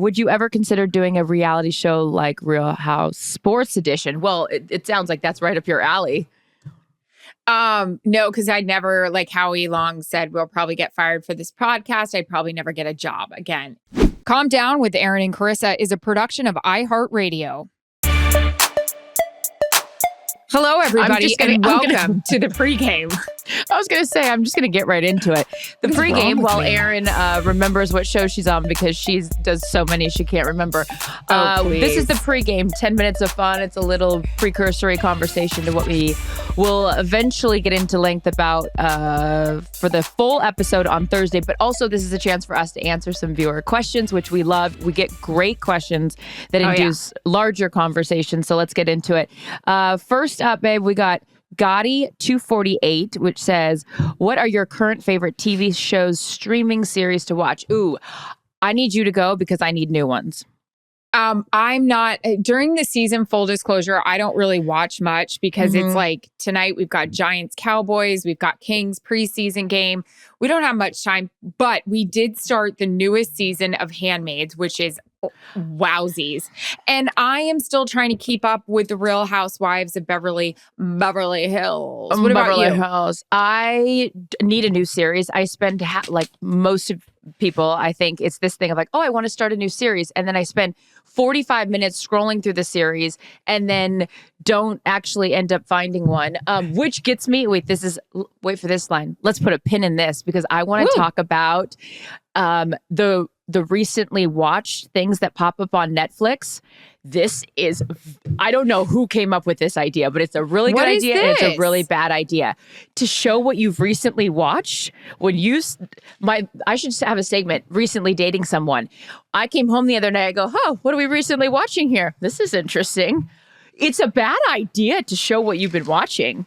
Would you ever consider doing a reality show like Real House Sports Edition? Well, it sounds like that's right up your alley. No, because I'd never, like Howie Long said, we'll probably get fired for this podcast. I'd probably never get a job again. Calm Down with Erin and Charissa is a production of iHeartRadio. Hello, everybody, and welcome to the pregame. I was going to say, I'm just going to get right into it. The pregame, while Erin remembers what show she's on because she does so many she can't remember. This is the pregame, 10 minutes of fun. It's a little precursory conversation to what we will eventually get into length about for the full episode on Thursday. But also, this is a chance for us to answer some viewer questions, which we love. We get great questions that induce larger conversations. So let's get into it. First up, babe, we got Gotti 248, which says, what are your current favorite TV shows, streaming series to watch? Ooh, I need you to go because I need new ones. I'm not during the season, full disclosure, I don't really watch much because it's like tonight we've got Giants Cowboys, we've got Kings preseason game. We don't have much time, but we did start the newest season of Handmaids, which is wowsies. And I am still trying to keep up with the Real Housewives of Beverly Hills. What about you? Hills. I need a new series. I spend like most of people, I think it's this thing of like, oh, I want to start a new series. And then I spend 45 minutes scrolling through the series and then don't actually end up finding one, which gets me, wait for this line. Let's put a pin in this because I want to talk about the recently watched things that pop up on Netflix. This is, I don't know who came up with this idea, but it's a really good idea and it's a really bad idea. To show what you've recently watched, I should have a segment, recently dating someone. I came home the other night, I go, oh, what are we recently watching here? This is interesting. It's a bad idea to show what you've been watching.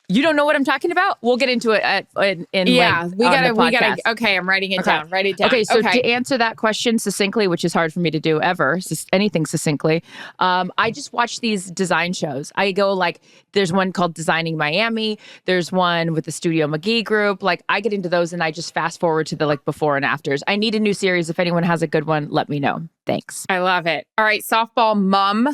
You don't know what I'm talking about? We'll get into it we gotta. Okay, I'm writing it down. Write it down. Okay, so to answer that question succinctly, which is hard for me to do ever, anything succinctly, I just watch these design shows. I go like, there's one called Designing Miami. There's one with the Studio McGee group. Like, I get into those and I just fast forward to the like before and afters. I need a new series. If anyone has a good one, let me know. Thanks. I love it. All right, softball mom.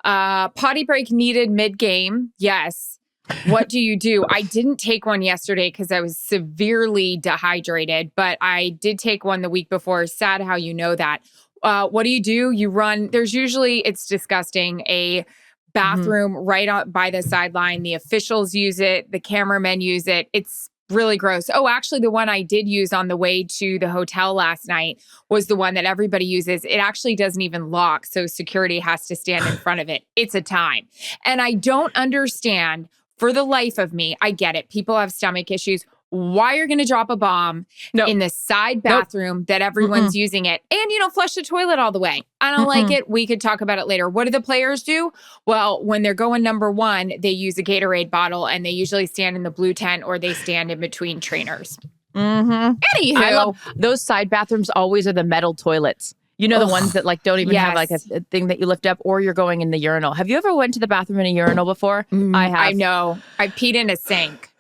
Potty break needed mid-game. Yes. What do you do? I didn't take one yesterday because I was severely dehydrated, but I did take one the week before. Sad how you know that. What do? You run, there's usually, it's disgusting, a bathroom right out by the sideline. The officials use it. The cameramen use it. It's really gross. Oh, actually, the one I did use on the way to the hotel last night was the one that everybody uses. It actually doesn't even lock, so security has to stand in front of it. It's a time. And I don't understand, for the life of me, I get it. People have stomach issues. Why you're going to drop a bomb in the side bathroom that everyone's using it and, flush the toilet all the way. I don't like it. We could talk about it later. What do the players do? Well, when they're going number one, they use a Gatorade bottle and they usually stand in the blue tent or they stand in between trainers. Anywho. I love those side bathrooms always are the metal toilets. The ones that like don't even have like a thing that you lift up, or you're going in the urinal. Have you ever went to the bathroom in a urinal before? I have. I know. I peed in a sink.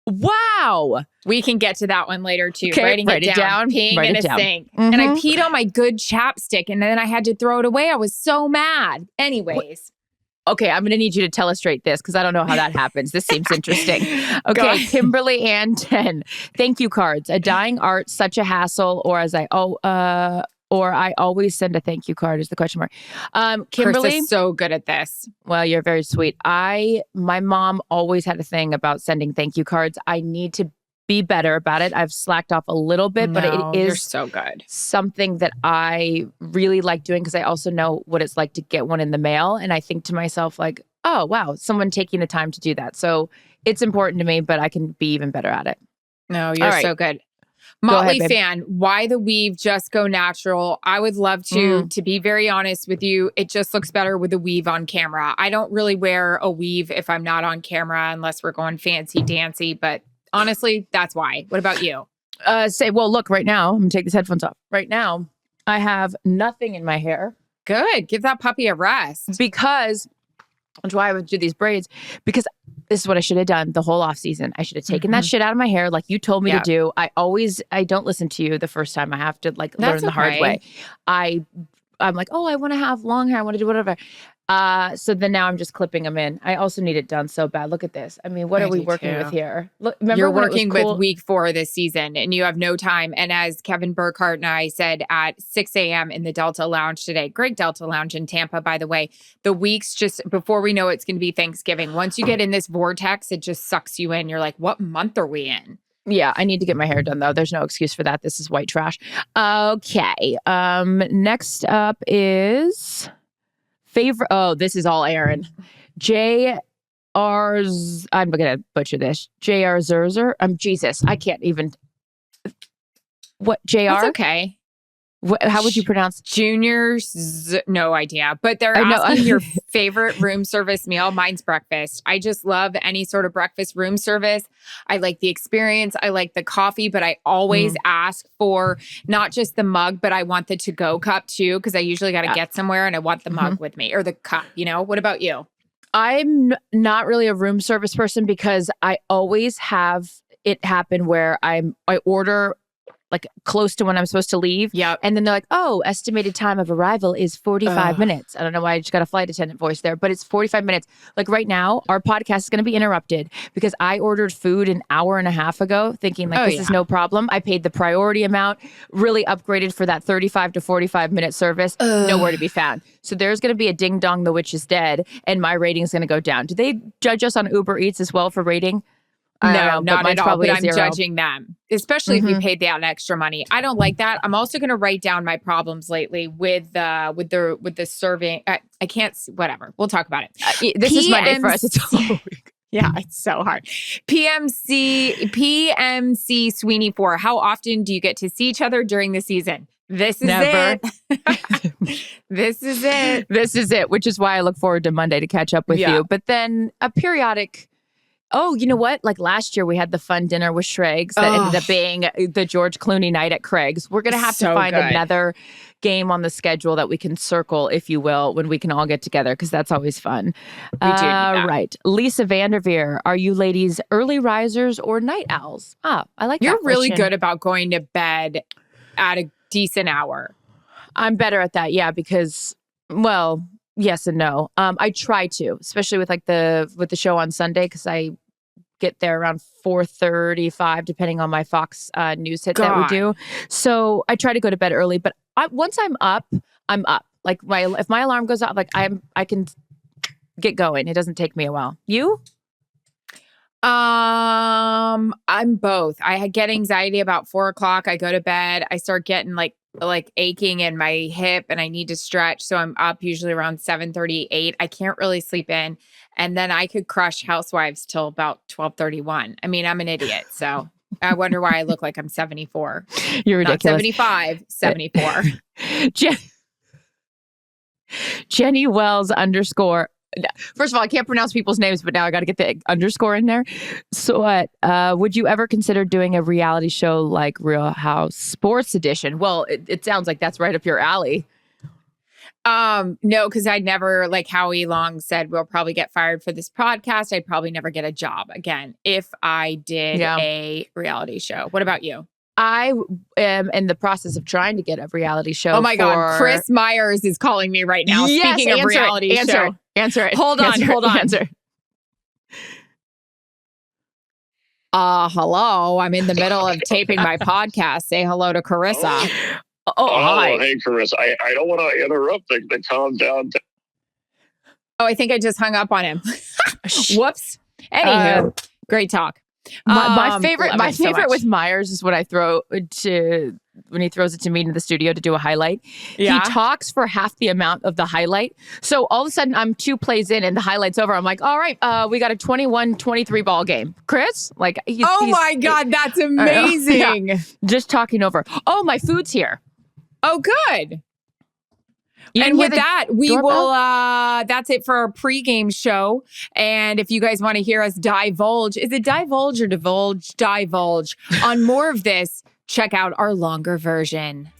Wow. We can get to that one later too. Okay, Write it down. Peeing in a sink. And I peed on my good chapstick and then I had to throw it away. I was so mad. Anyways. Okay, I'm going to need you to illustrate this because I don't know how that happens. This seems interesting. Okay, Kimberly Ann 10. Thank you cards. A dying art, such a hassle, or I always send a thank you card is the question mark. Kimberly. Chris is so good at this. Well, you're very sweet. My mom always had a thing about sending thank you cards. I need to be better about it. I've slacked off a little bit, but it is so good. Something that I really like doing because I also know what it's like to get one in the mail. And I think to myself like, oh, wow, someone taking the time to do that. So it's important to me, but I can be even better at it. No, you're so good. Motley fan, why the weave? Just go natural. I would love to be very honest with you. It just looks better with a weave on camera. I don't really wear a weave if I'm not on camera unless we're going fancy dancy. But honestly, that's why. What about you? Look, right now, I'm going to take these headphones off. Right now, I have nothing in my hair. Good. Give that puppy a rest. Because Which is why I would do these braids, because this is what I should have done the whole off season. I should have taken that shit out of my hair like you told me to do. I don't listen to you the first time. I have to learn the hard way. I'm like, oh, I want to have long hair. I want to do whatever. So then now I'm just clipping them in. I also need it done so bad. Look at this. I mean, what are we working with here? Look, remember you're working with week 4 this season and you have no time. And as Kevin Burkhardt and I said at 6 a.m. in the Delta Lounge today, great Delta Lounge in Tampa, by the way, the weeks just before we know it's going to be Thanksgiving. Once you get in this vortex, it just sucks you in. You're like, what month are we in? Yeah, I need to get my hair done though. There's no excuse for that. This is white trash. Okay. Next up is favorite. Oh, this is all Erin. I'm gonna butcher this. J.R. Zerzer. Jesus, I can't even. What J.R.? That's okay. How would you pronounce Juniors? No idea. But they're asking your favorite room service meal. Mine's breakfast. I just love any sort of breakfast room service. I like the experience. I like the coffee, but I always ask for not just the mug, but I want the to-go cup too, because I usually got to get somewhere and I want the mug with me or the cup, What about you? I'm not really a room service person because I always have it happen where I order like close to when I'm supposed to leave. Yeah. And then they're like, oh, estimated time of arrival is 45 minutes. I don't know why I just got a flight attendant voice there, but it's 45 minutes. Like right now, our podcast is going to be interrupted because I ordered food an hour and a half ago thinking this is no problem. I paid the priority amount, really upgraded for that 35 to 45 minute service. Nowhere to be found. So there's going to be a ding dong, the witch is dead, and my rating is going to go down. Do they judge us on Uber Eats as well for rating? No, not at all, but I'm judging them, especially if you paid that extra money. I don't like that. I'm also going to write down my problems lately with the serving. I can't, whatever. We'll talk about it. This is Monday for us. It's a whole week. Yeah, it's so hard. PMC Sweeney 4. How often do you get to see each other during the season? This is Never. it. This is it. This is it, which is why I look forward to Monday to catch up with you. But then a periodic... Oh, you know what? Like last year, we had the fun dinner with Shregs that ended up being the George Clooney night at Craig's. We're going to have to find another game on the schedule that we can circle, if you will, when we can all get together, because that's always fun. We do need that. Right. Lisa Vanderveer, are you ladies early risers or night owls? I like that. You're really question. good about going to bed at a decent hour. I'm better at that, yeah, because, well, yes and no. I try to, especially with the show on Sunday, because I get there around 4:35, depending on my Fox News hit that we do. So I try to go to bed early, but once I'm up, I'm up. Like if my alarm goes off, like I can get going. It doesn't take me a while. You? I'm both. I get anxiety about 4:00. I go to bed. I start getting like aching in my hip and I need to stretch. So I'm up usually around 7:38. I can't really sleep in. And then I could crush Housewives till about 12:31. I mean, I'm an idiot. So I wonder why I look like I'm 74. You're ridiculous. Not 75, 74. Jenny Wells _ First of all, I can't pronounce people's names, but now I got to get the underscore in there. So what? Would you ever consider doing a reality show like Real House Sports Edition? Well, it sounds like that's right up your alley. No, because I'd never, like Howie Long said, we'll probably get fired for this podcast. I'd probably never get a job again if I did a reality show. What about you? I am in the process of trying to get a reality show. Oh my God. Chris Myers is calling me right now. Yes, Speaking of reality show. Answer it. Hold on. Answer. Hello. I'm in the middle of taping my podcast. Say hello to Charissa. Hi. Hey, Charissa. I don't want to interrupt the calm down. Oh, I think I just hung up on him. Whoops. Anywho, great talk. My favorite with Myers is when I throw to when he throws it to me into the studio to do a highlight. Yeah. He talks for half the amount of the highlight. So all of a sudden I'm 2 plays in and the highlight's over. I'm like, all right, we got a 21-23 ball game. Chris, like, my God, that's amazing. Yeah, just talking over. Oh, my food's here. Oh, good. And with that, we will, that's it for our pregame show. And if you guys want to hear us divulge, is it divulge or divulge? Divulge on more of this, check out our longer version.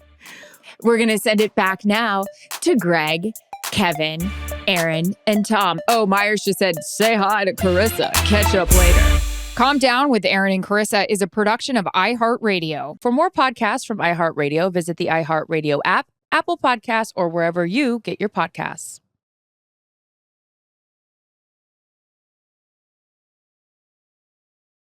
We're going to send it back now to Greg, Kevin, Erin and Tom. Oh, Myers just said, say hi to Charissa. Catch up later. Calm Down with Erin and Charissa is a production of iHeartRadio. For more podcasts from iHeartRadio, visit the iHeartRadio app, Apple Podcasts, or wherever you get your podcasts.